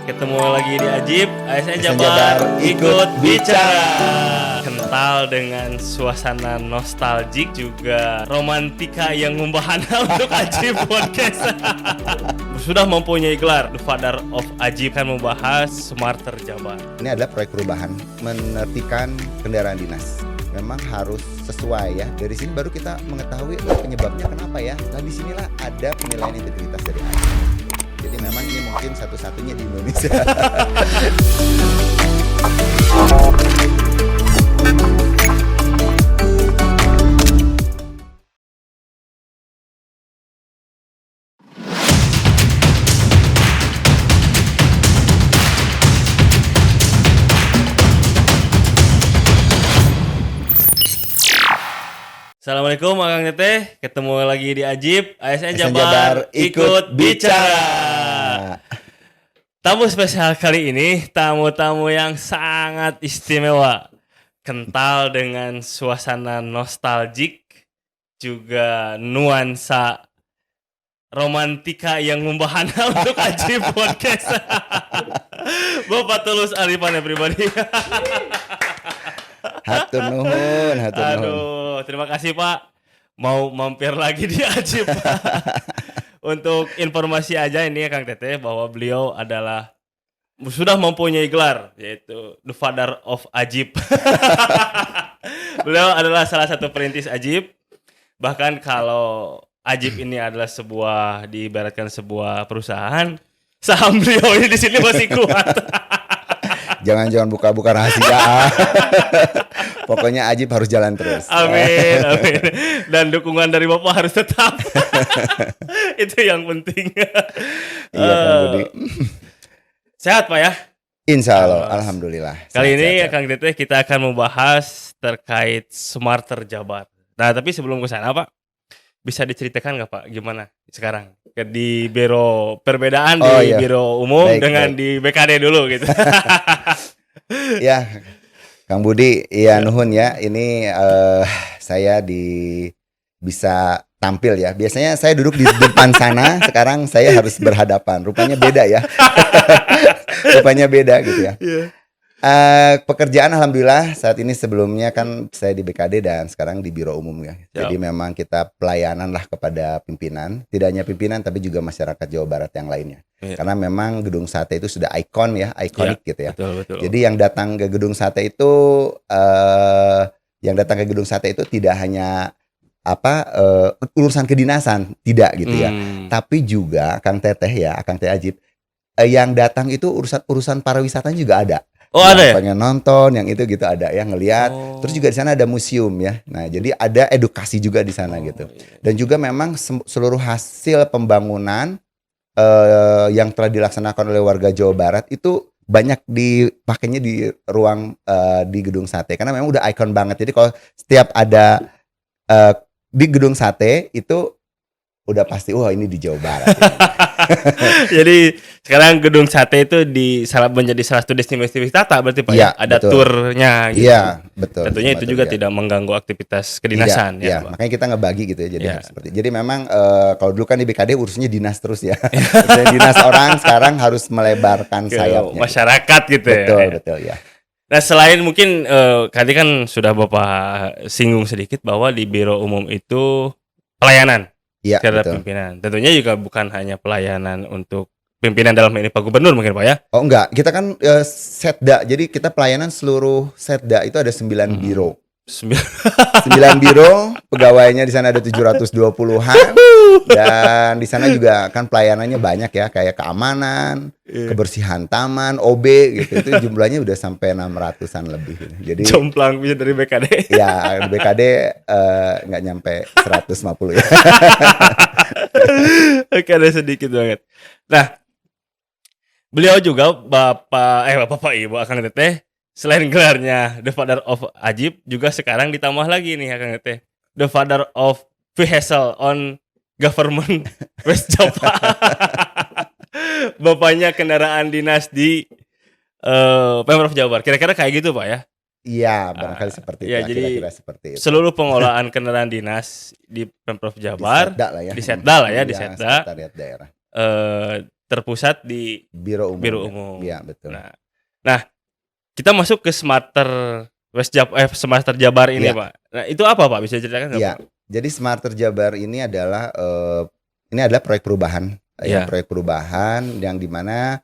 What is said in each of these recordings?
ketemu lagi di Ajib, ASN Jabar ikut bicara. Kental dengan suasana nostalgik juga romantika yang membahana untuk Ajib Podcast. Sudah mempunyai gelar The Father of Ajib, kan membahas Smarter Jabar. Ini adalah proyek perubahan menertibkan kendaraan dinas. Memang harus sesuai ya. Dari sini baru kita mengetahui penyebabnya kenapa ya. Nah disinilah ada penilaian integritas dari Ajib. Jadi memang ini mungkin satu-satunya di Indonesia. Assalamualaikum Akang Teteh, ketemu lagi di Ajib, ASN Jabar ikut bicara. Tamu spesial kali ini, tamu-tamu yang sangat istimewa. Kental dengan suasana nostalgik, juga nuansa romantika yang membahana untuk Ajib Podcast. Bapak Tulus Arifannya pribadi. Hatur nuhun. Aduh, terima kasih Pak. Mau mampir lagi di Ajib. Untuk informasi aja ini ya Kang Teteh, bahwa beliau adalah sudah mempunyai gelar, yaitu The Father of Ajib. Beliau adalah salah satu perintis Ajib. Bahkan kalau Ajib ini adalah diibaratkan sebuah perusahaan, saham beliau ini di sini masih kuat. Jangan buka-buka rahasia. Pokoknya Ajib harus jalan terus. Amin. Dan dukungan dari Bapak harus tetap. Itu yang penting. Iya Kang Budi. Sehat Pak ya? Insya Allah, alhamdulillah. Kali ini Kang Teteh kita akan membahas terkait Smarter Jabar. Nah tapi sebelum ke sana Pak, bisa diceritakan nggak Pak gimana sekarang di biro perbedaan di biro umum dengan di BKD dulu gitu. Ya Kang Budi, iya nuhun ya. Ini saya bisa tampil ya. Biasanya saya duduk di depan sana, sekarang saya harus berhadapan. Rupanya beda ya. Rupanya beda gitu ya. Pekerjaan alhamdulillah saat ini, sebelumnya kan saya di BKD dan sekarang di biro umum ya. Jadi memang kita pelayanan lah kepada pimpinan, tidak hanya pimpinan tapi juga masyarakat Jawa Barat yang lainnya. Karena memang Gedung Sate itu sudah ikonik gitu ya. Betul. Jadi yang datang ke Gedung Sate itu tidak hanya urusan kedinasan, tidak gitu ya. Tapi juga Kang Teteh Ajib, yang datang itu urusan pariwisata juga ada. Oh ada ya? Pengen nonton, yang itu gitu ada ya, ngelihat. Terus juga di sana ada museum ya. Nah jadi ada edukasi juga di sana gitu. Dan juga memang seluruh hasil pembangunan yang telah dilaksanakan oleh warga Jawa Barat itu banyak dipakainya di ruang di Gedung Sate. Karena memang udah ikon banget. Jadi kalau setiap ada di Gedung Sate itu udah pasti, wah ini di Jawa Barat. Jadi sekarang Gedung Sate itu menjadi salah satu destinasi wisata berarti Pak ya? Ada betul. Turnya gitu. Iya, betul. Tentunya itu juga tidak mengganggu aktivitas kedinasan ya. Makanya kita ngebagi gitu ya. Jadi memang kalau dulu kan di BKD urusannya dinas terus ya. Dinas orang sekarang harus melebarkan sayapnya. Masyarakat gitu ya. Betul ya. Nah selain mungkin tadi kan sudah Bapak singgung sedikit bahwa di biro umum itu pelayanan. Iya, terhadap pimpinan. Tentunya juga bukan hanya pelayanan untuk pimpinan dalam ini Pak Gubernur mungkin Pak ya? Oh enggak, kita kan setda. Jadi kita pelayanan seluruh setda itu ada 9 biro. 9 biro, pegawainya di sana ada 720-an. Dan di sana juga kan pelayanannya banyak ya, kayak keamanan, kebersihan taman, OB gitu. Itu jumlahnya udah sampai 600-an lebih gitu. Jadi jomplang punya dari BKD. Ya, di BKD nggak nyampe 150 ya. Oke, ada sedikit banget. Nah, beliau juga Bapak Ibu Akang Teteh, selain gelarnya The Father of Ajib, juga sekarang ditambah lagi nih Akang Teteh, The Father of Vehicle on Government West Java. Bapaknya kendaraan dinas di Pemprov Jabar. Kira-kira kayak gitu Pak ya? Iya, barangkali seperti itu. Ya, jadi kira-kira seperti itu. Seluruh pengelolaan kendaraan dinas di Pemprov Jabar, di Setda lah ya. Di Setda lah ya, di Setda. Sekretariat daerah. terpusat di Biro Umum. Biro Umum. Iya, betul. Nah, kita masuk ke Smarter Jabar ini, Iya. Pak. Nah, itu apa, Pak? Bisa ceritakan nggak, Iya. Pak? Jadi Smarter Jabar ini adalah proyek perubahan, Iya. proyek perubahan yang dimana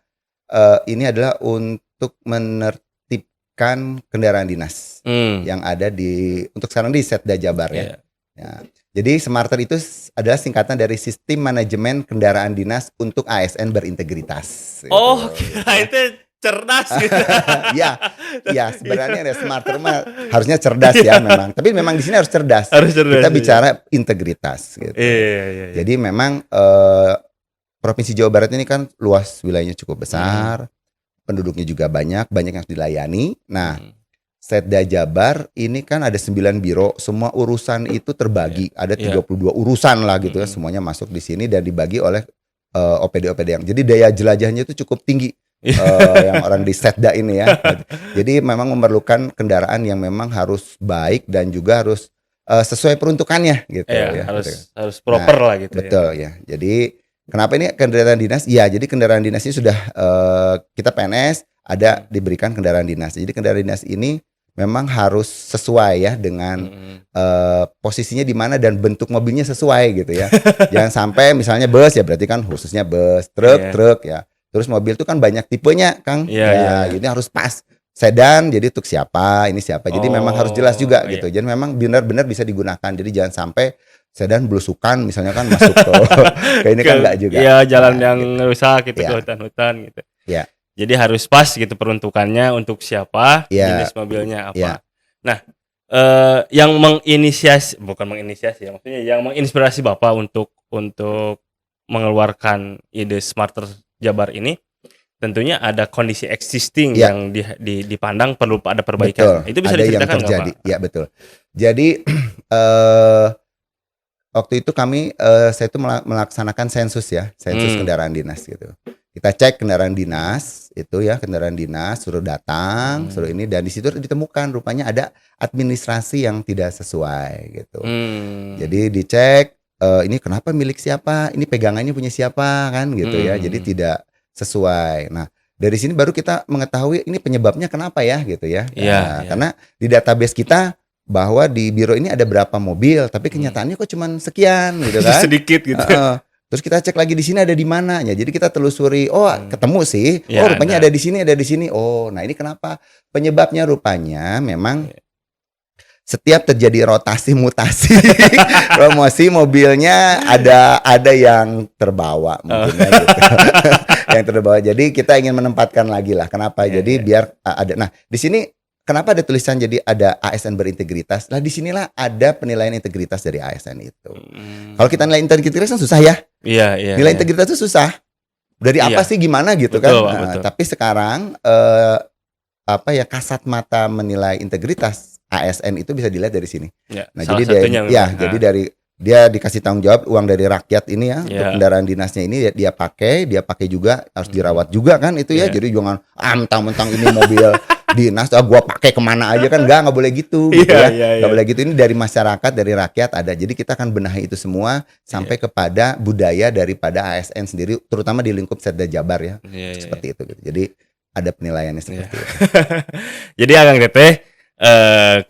ini adalah untuk menertibkan kendaraan dinas yang ada untuk sekarang di Setda Jabar ya. Iya. Ya. Jadi Smarter itu adalah singkatan dari Sistem Manajemen Kendaraan Dinas untuk ASN Berintegritas. Oh, gitu. kira itu cerdas gitu. Iya, sebenarnya ada Smarter mah harusnya cerdas ya memang. Tapi memang di sini harus cerdas. Harus cerdas. Kita bicara integritas gitu. Iya. Jadi memang Provinsi Jawa Barat ini kan luas, wilayahnya cukup besar, penduduknya juga banyak yang dilayani. Nah, Setda Jabar ini kan ada 9 biro, semua urusan itu terbagi, ada 32 urusan lah gitu ya, semuanya masuk di sini dan dibagi oleh OPD-OPD yang. Jadi daya jelajahnya itu cukup tinggi. Yang orang di Setda ini ya. Jadi memang memerlukan kendaraan yang memang harus baik dan juga harus sesuai peruntukannya gitu ya. Harus proper lah gitu. Betul ya. Jadi kenapa ini kendaraan dinas? Ya, jadi kendaraan dinas ini sudah kita PNS ada diberikan kendaraan dinas. Jadi kendaraan dinas ini memang harus sesuai ya dengan posisinya di mana dan bentuk mobilnya sesuai gitu ya. Jangan sampai misalnya bus ya berarti kan khususnya bus, truk ya. Terus mobil itu kan banyak tipenya, Kang. Ini harus pas. Sedan jadi untuk siapa, ini siapa. Jadi memang harus jelas juga gitu. Jadi memang benar-benar bisa digunakan. Jadi jangan sampai sedan belusukan misalnya kan masuk ke ini kan enggak juga. Iya, jalan yang rusak gitu ke hutan-hutan gitu. Iya. Jadi harus pas gitu peruntukannya untuk siapa, jenis mobilnya apa. Ya. Nah, yang bukan menginisiasi ya, maksudnya yang menginspirasi Bapak untuk mengeluarkan ide Smarter Jabar ini tentunya ada kondisi existing yang dipandang perlu ada perbaikan. Betul. Itu bisa ada diceritakan yang terjadi. Pak? Ya, betul. Jadi waktu itu saya itu melaksanakan sensus kendaraan dinas gitu. Kita cek kendaraan dinas itu ya, kendaraan dinas suruh datang, suruh ini, dan di situ ditemukan rupanya ada administrasi yang tidak sesuai gitu. Jadi dicek ini kenapa milik siapa, ini pegangannya punya siapa kan gitu ya. Jadi tidak sesuai. Nah, dari sini baru kita mengetahui ini penyebabnya kenapa ya gitu ya. Karena di database kita bahwa di biro ini ada berapa mobil, tapi kenyataannya kok cuman sekian gitu kan. Sedikit gitu. Terus kita cek lagi di sini ada di mana ya. Jadi kita telusuri, ketemu sih. Rupanya ada di sini. Oh, nah ini kenapa? Penyebabnya rupanya memang setiap terjadi rotasi mutasi promosi mobilnya ada yang terbawa mungkin gitu. Yang terbawa. Jadi kita ingin menempatkan lagi lah. Kenapa? Jadi biar ada. Nah, di sini kenapa ada tulisan jadi ada ASN berintegritas? Lah disinilah ada penilaian integritas dari ASN itu. Kalau kita nilai integritas kan susah ya. Iya. Nilai integritas itu susah. Dari apa sih gimana gitu betul, kan? Betul. Tapi sekarang kasat mata menilai integritas ASN itu bisa dilihat dari sini. Ya, nah, jadi dari dia dikasih tanggung jawab uang dari rakyat ini ya, untuk kendaraan dinasnya ini dia pakai juga harus dirawat juga kan itu ya. Jadi jangan mentang-mentang ini mobil dinas gua pakai kemana aja kan nggak boleh gitu nggak boleh gitu. Ini dari masyarakat, dari rakyat ada. Jadi kita akan benahi itu semua sampai kepada budaya daripada ASN sendiri, terutama di lingkup Setda Jabar ya. Seperti itu gitu. Jadi ada penilaiannya seperti itu. Jadi Kang Teteh,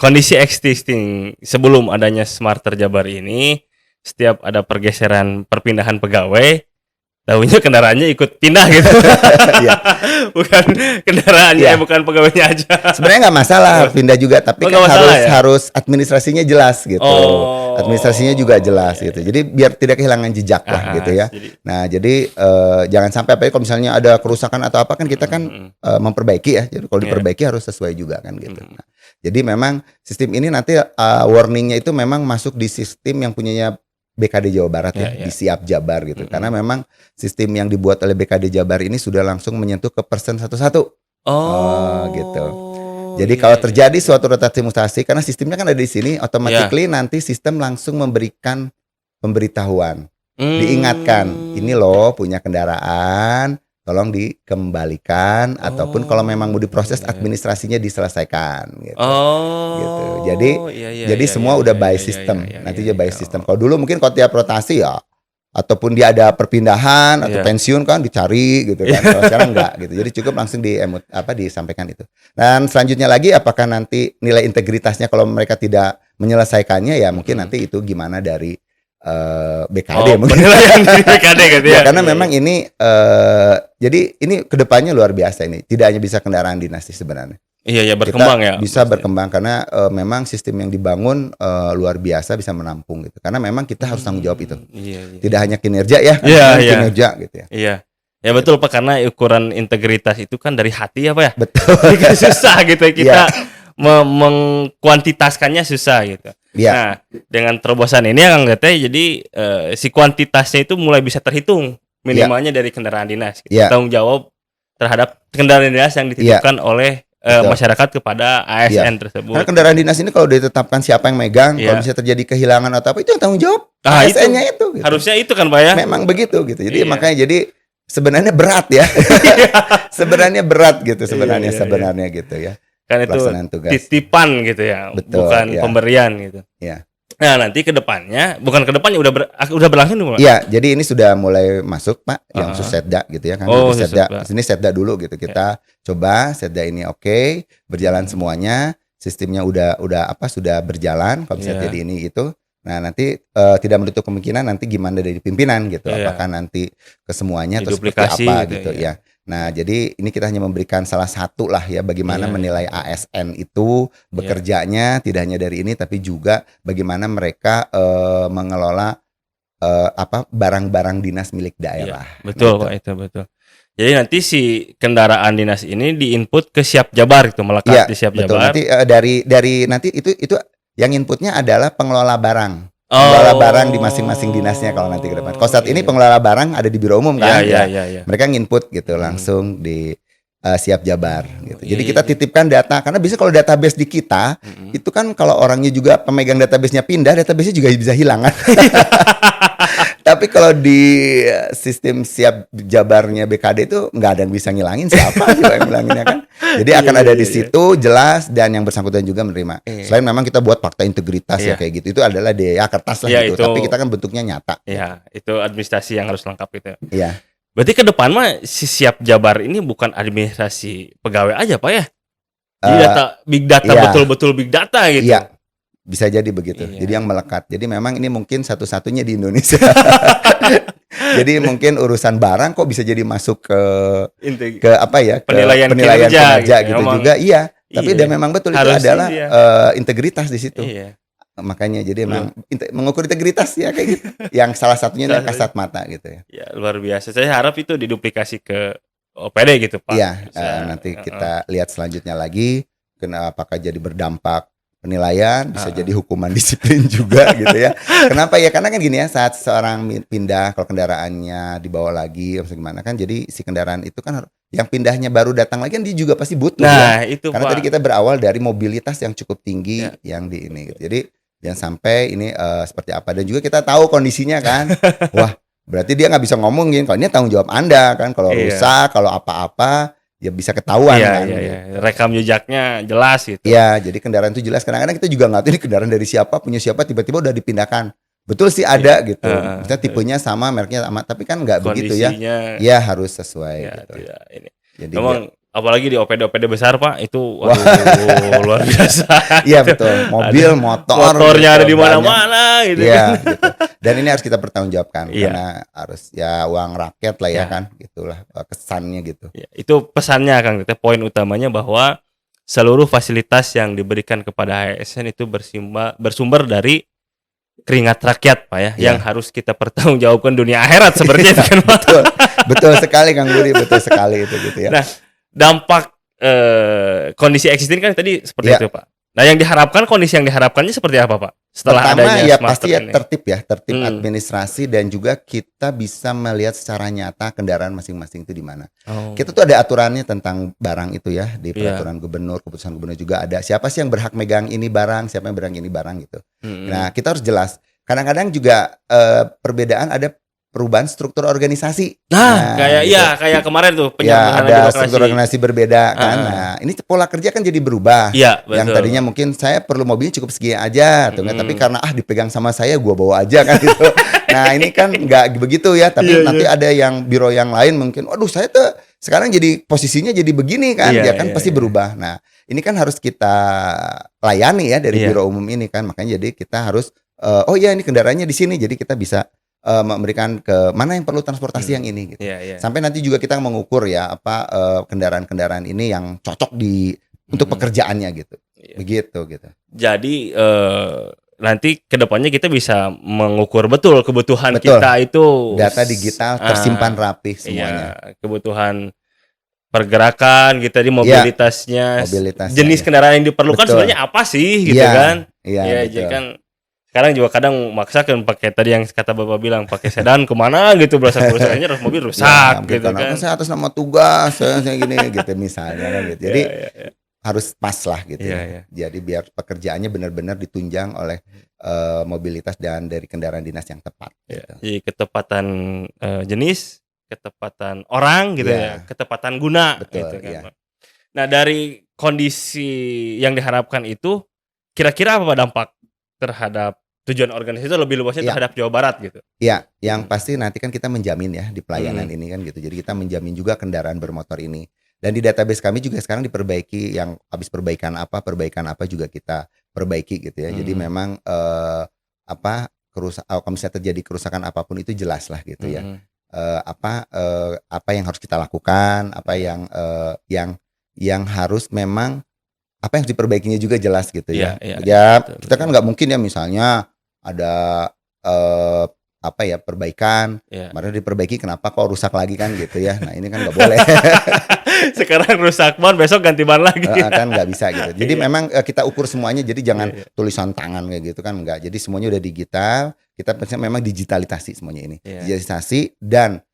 kondisi existing sebelum adanya Smarter Jabar ini, setiap ada perpindahan pegawai, tahunya kendaraannya ikut pindah gitu. Bukan kendaraannya, bukan pegawainya aja. Sebenarnya nggak masalah pindah juga, tapi kan harus administrasinya jelas gitu. Administrasinya juga jelas gitu. Jadi biar tidak kehilangan jejak lah gitu ya. Nah, jadi jangan sampai kalau misalnya ada kerusakan atau apa kan kita kan memperbaiki ya. Jadi kalau diperbaiki harus sesuai juga kan gitu. Nah, jadi memang sistem ini nanti warningnya itu memang masuk di sistem yang punyanya BKD Jawa Barat di Siap Jabar gitu. Karena memang sistem yang dibuat oleh BKD Jabar ini sudah langsung menyentuh ke persen satu-satu. Gitu. Jadi kalau terjadi suatu rotasi mutasi, karena sistemnya kan ada di sini, automatically nanti sistem langsung memberikan pemberitahuan, diingatkan, ini loh punya kendaraan, tolong dikembalikan, ataupun kalau memang mau diproses administrasinya diselesaikan gitu. Gitu. Jadi semua udah by system. Nanti by system. Kalau dulu mungkin kalau tiap rotasi ya ataupun dia ada perpindahan atau Iya. pensiun kan dicari gitu kan. Kalau sekarang enggak gitu. Jadi cukup langsung disampaikan itu. Dan selanjutnya lagi apakah nanti nilai integritasnya kalau mereka tidak menyelesaikannya ya mungkin nanti itu gimana dari BKD mungkin. Penilaian dari BKD gitu ya. Ya, karena memang ini jadi ini kedepannya luar biasa ini. Tidak hanya bisa kendaraan dinas sih sebenarnya. Iya berkembang ya. Bisa berkembang karena memang sistem yang dibangun luar biasa bisa menampung gitu. Karena memang kita harus tanggung jawab itu. Iya. Tidak hanya kinerja ya, Iya. kinerja gitu ya. Iya. Ya betul Pak, karena ukuran integritas itu kan dari hati ya Pak ya. Betul. Jadi kan susah gitu kita mengkuantitaskannya susah gitu. Iya. Nah, dengan terobosan ini Kang Tete jadi si kuantitasnya itu mulai bisa terhitung minimalnya dari kendaraan dinas gitu. Iya. Tanggung jawab terhadap kendaraan dinas yang dititipkan oleh Betul. masyarakat kepada ASN tersebut. Karena kendaraan dinas ini kalau ditetapkan siapa yang megang, Iya. kalau bisa terjadi kehilangan atau apa itu yang tanggung jawab Ah, ASN-nya itu. Gitu. Harusnya itu kan Pak ya. Memang begitu gitu. Jadi Iya. makanya jadi sebenarnya berat ya. sebenarnya berat gitu sebenarnya gitu ya. Kan itu Pelaksanaan tugas. titipan gitu ya, Betul, bukan iya. pemberian gitu. Iya. Nah, nanti ke depannya, bukan ke depannya udah berlangsung dulu, Pak? Iya, jadi ini sudah mulai masuk Pak, yang Ah. Susetda gitu ya kan. Oh, Jadi Setda. Susetda. Sini Setda dulu gitu. Kita coba Setda ini oke, berjalan semuanya, sistemnya sudah berjalan kalau bisa Iya. jadi ini gitu. Nah, nanti tidak menutup kemungkinan nanti gimana dari pimpinan gitu. Iya. Apakah nanti ke semuanya atau seperti Diduplikasi apa gitu gitu ya. ya. Nah, jadi ini kita hanya memberikan salah satu lah ya bagaimana Iya, menilai ASN itu bekerjanya tidak hanya dari ini tapi juga bagaimana mereka mengelola barang-barang dinas milik daerah. Betul, Gitu. Pak, itu betul. Jadi nanti si kendaraan dinas ini diinput ke Siap Jabar gitu, melekat di Siap Betul. Jabar. Nanti dari nanti itu yang inputnya adalah pengelola barang. Oh. Pengelola barang di masing-masing dinasnya kalau nanti ke depan. Kalau saat ini pengelola barang ada di Biro Umum kan. Iya. Mereka nginput gitu langsung di Siap Jabar gitu. Jadi Iya, kita titipkan data karena bisa kalau database di kita itu kan kalau orangnya juga pemegang database-nya pindah, database-nya juga bisa hilang kan. Tapi kalau di sistem Siap Jabarnya BKD itu nggak ada yang bisa ngilangin siapa juga yang ngilanginnya kan. Jadi akan ada di situ jelas dan yang bersangkutan juga menerima. Selain memang kita buat fakta integritas ya kayak gitu. Itu adalah DA kertas lah Iya, gitu. itu. Tapi kita kan bentuknya nyata. Iya, itu administrasi yang harus lengkap gitu. Iya. Berarti ke depan mah si Siap Jabar ini bukan administrasi pegawai aja, Pak ya. Jadi big data iya. betul-betul big data gitu. Iya. Bisa jadi begitu. Iya. Jadi yang melekat. Jadi memang ini mungkin satu-satunya di Indonesia. Jadi mungkin urusan barang kok bisa jadi masuk ke apa ya? Ke Penilaian penilaian kinerja kinerja gitu. gitu Emang, juga. Iya. Tapi iya. dia memang betul itu Harusnya adalah dia. integritas di situ. Iya. Makanya jadi memang mengukur integritas ya kayak gitu. Yang salah satunya yang kasat mata gitu ya. Ya, luar biasa. Saya harap itu diduplikasi ke OPD gitu, Pak. Iya, Bisa. nanti kita lihat selanjutnya lagi apakah jadi berdampak penilaian, bisa jadi hukuman disiplin juga gitu ya. Kenapa ya? Karena kan gini ya, saat seorang pindah kalau kendaraannya dibawa lagi atau gimana kan jadi si kendaraan itu kan yang pindahnya baru datang lagi kan dia juga pasti butuh Nah, ya. itu Karena Pak. tadi kita berawal dari mobilitas yang cukup tinggi yang di ini gitu. Jadi jangan sampai ini seperti apa dan juga kita tahu kondisinya kan. Wah, berarti dia nggak bisa ngomongin kalau ini tanggung jawab Anda kan kalau rusak, kalau apa-apa ya bisa ketahuan kan. Iya. Rekam jejaknya jelas gitu. Iya, jadi kendaraan itu jelas. Kadang-kadang kita juga nggak tahu ini kendaraan dari siapa, punya siapa, tiba-tiba udah dipindahkan. Betul sih ada gitu. Misalnya tipenya sama, mereknya sama, tapi kan nggak begitu ya. Iya harus sesuai gitu. Tidak, ini. Jadi Memang apalagi di OPD besar Pak itu waduh, luar biasa. Iya betul. Mobil, motornya gitu, ada di mana-mana gitu. Iya, gitu. Dan ini harus kita pertanggungjawabkan Iya. karena harus ya uang rakyat lah ya Iya. kan, gitulah kesannya gitu. Ya, itu pesannya Kang, itu poin utamanya bahwa seluruh fasilitas yang diberikan kepada ASN itu bersumber dari keringat rakyat Pak ya, yang harus kita pertanggungjawabkan dunia akhirat seperti itu kan Pak. Betul sekali Kang Budi, betul sekali itu gitu ya. Nah, dampak kondisi existing kan tadi seperti itu Pak. Nah, yang diharapkan kondisi yang diharapkannya seperti apa Pak? Setelah Pertama adanya ya smart pasti trip ya ini. tertib administrasi dan juga kita bisa melihat secara nyata kendaraan masing-masing itu di mana. Oh. Kita tuh ada aturannya tentang barang itu ya di peraturan gubernur, keputusan gubernur juga ada. Siapa sih yang berhak megang ini barang, siapa yang berhak ini barang gitu. Nah, kita harus jelas. Kadang-kadang juga perbedaan ada perubahan struktur organisasi. Nah, kayak kemarin tuh Ya, penyederhanaan ada birokrasi. struktur organisasi berbeda kan. Nah, ini pola kerja kan jadi berubah. Iya, betul. Yang tadinya mungkin saya perlu mobilnya cukup segini aja, atau enggak, tapi karena dipegang sama saya, gua bawa aja kan gitu. Nah ini kan nggak begitu ya, tapi nanti ada yang biro yang lain mungkin, waduh saya tuh sekarang jadi posisinya jadi begini kan, ya kan pasti berubah. Nah ini kan harus kita layani ya dari biro umum ini kan, makanya jadi kita harus oh iya ini kendaraannya di sini, jadi kita bisa memberikan ke mana yang perlu transportasi yang ini gitu. Sampai nanti juga kita mengukur ya apa kendaraan-kendaraan ini yang cocok untuk pekerjaannya gitu. Begitu gitu. Jadi nanti kedepannya kita bisa mengukur betul kebutuhan kita itu, data digital tersimpan rapi semuanya. Kebutuhan pergerakan gitu, di mobilitasnya, jenis kendaraan yang diperlukan sebenarnya apa sih gitu kan? Iya, jadi kan sekarang juga kadang maksakan pakai tadi yang kata Bapak bilang pakai sedan kemana gitu, berasa harus mobil rusak gitu kan. Saya atas nama tugas saya gini gitu misalnya kan gitu. Jadi harus pas lah gitu ya. Jadi biar pekerjaannya benar-benar ditunjang oleh mobilitas dan dari kendaraan dinas yang tepat. Gitu. Jadi ketepatan jenis, ketepatan orang gitu ya, ketepatan guna. Betul. Gitu kan. Nah dari kondisi yang diharapkan itu, kira-kira apa dampak terhadap tujuan organisasi itu lebih luasnya terhadap Jawa Barat gitu? Iya, yang pasti nanti kan kita menjamin ya di pelayanan ini kan gitu. Jadi kita menjamin juga kendaraan bermotor ini. Dan di database kami juga sekarang diperbaiki, yang habis perbaikan apa juga kita perbaiki gitu ya. Jadi memang kalau misalnya terjadi kerusakan apapun itu jelas lah gitu ya. Apa yang harus kita lakukan, apa yang harus memang apa yang harus diperbaikinya juga jelas gitu ya. Betul, kita kan nggak mungkin ya misalnya ada perbaikan, kemarin diperbaiki kenapa kok rusak lagi kan gitu ya. Nah ini kan nggak boleh. Sekarang rusak ban, besok ganti ban lagi. Kan nggak bisa gitu. Jadi memang kita ukur semuanya. Jadi jangan tulisan tangan kayak gitu kan, enggak. Jadi semuanya udah digital. Kita memang digitalisasi semuanya ini. Digitalisasi dan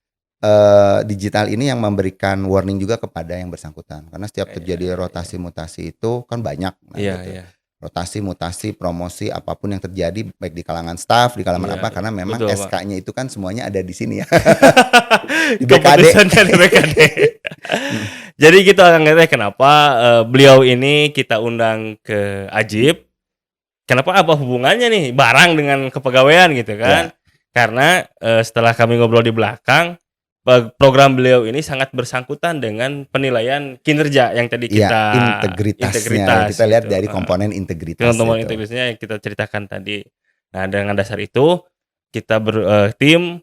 digital ini yang memberikan warning juga kepada yang bersangkutan. Karena setiap terjadi rotasi mutasi itu kan banyak. Gitu. Rotasi, mutasi, promosi, apapun yang terjadi baik di kalangan staf, di kalangan karena memang SK-nya itu kan semuanya ada di sini ya. Di BKD. Jadi kita akan ngerti kenapa beliau ini kita undang ke Ajib. Kenapa apa hubungannya nih barang dengan kepegawaian gitu kan? Karena setelah kami ngobrol di belakang, program beliau ini sangat bersangkutan dengan penilaian kinerja yang tadi kita integritasnya kita lihat gitu. Dari komponen integritas. Komponen integritasnya yang kita ceritakan tadi. Nah, dengan dasar itu kita tim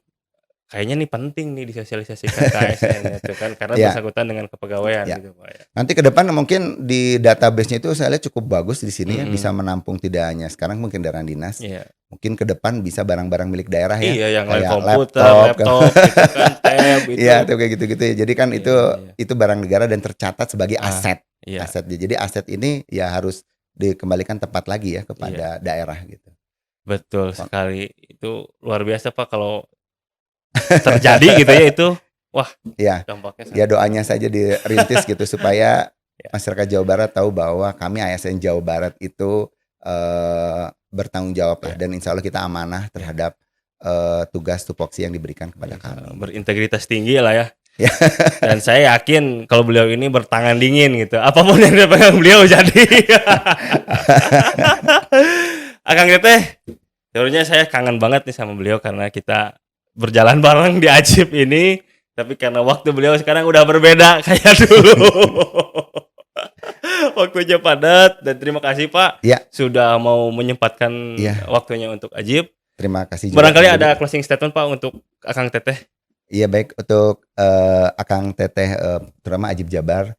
kayaknya nih penting nih disosialisasikan ke ASN itu kan karena bersangkutan dengan kepegawaian gitu Pak ya. Nanti ke depan mungkin di database-nya itu saya lihat cukup bagus di sini ya, bisa menampung tidak hanya sekarang mungkin kendaraan dinas. Mungkin ke depan bisa barang-barang milik daerah ya. Iya, yang kayak komputer, laptop gitu kan, tab gitu. Iya, itu kayak gitu-gitu ya. Jadi kan itu barang negara dan tercatat sebagai aset. Aset. Jadi aset ini ya harus dikembalikan tepat lagi ya kepada daerah gitu. Betul sekali. Itu luar biasa Pak kalau terjadi gitu ya itu. Wah, dampaknya ya doanya saja dirintis gitu supaya masyarakat Jawa Barat tahu bahwa kami ASN Jawa Barat itu bertanggung jawab dan insya Allah kita amanah terhadap tugas tupoksi yang diberikan kepada kami. Berintegritas tinggi lah ya. Dan saya yakin kalau beliau ini bertangan dingin gitu. Apapun yang dipegang beliau jadi. Akang Teteh, sebenarnya saya kangen banget nih sama beliau karena kita berjalan bareng di Ajib ini, tapi karena waktu beliau sekarang udah berbeda kayak dulu. Waktunya padat dan terima kasih Pak sudah mau menyempatkan waktunya untuk Ajib. Terima kasih juga. Barangkali ada closing statement Pak untuk Akang Teteh. Iya baik, untuk Akang Teteh terutama Ajib Jabar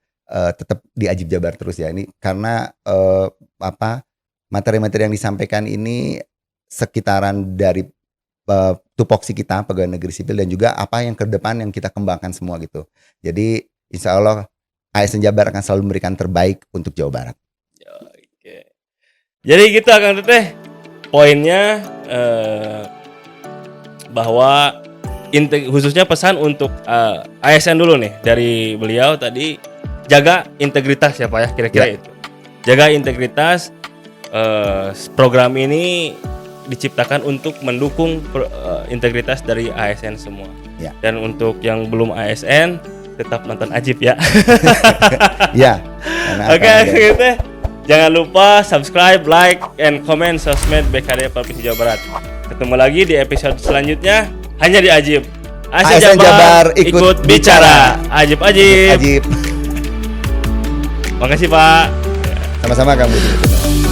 tetap di Ajib Jabar terus ya ini karena materi-materi yang disampaikan ini sekitaran dari tupoksi kita pegawai negeri sipil dan juga apa yang ke depan yang kita kembangkan semua gitu. Jadi insya Allah ASN Jabar akan selalu memberikan terbaik untuk Jawa Barat. Oke. Jadi gitu Kang Teteh, poinnya bahwa khususnya pesan untuk ASN dulu nih dari beliau tadi, jaga integritas ya Pak ya kira-kira itu. Jaga integritas. Program ini diciptakan untuk mendukung integritas dari ASN semua. Dan untuk yang belum ASN tetap nonton Ajib ya. Oke, gitu. Jangan lupa subscribe, like, and comment sosmed BKD Provinsi Jawa Barat. Ketemu lagi di episode selanjutnya hanya di Ajib. ASN Jabar ikut bicara. Ajib. Ajib. Makasih Pak. Sama-sama Kang Budi.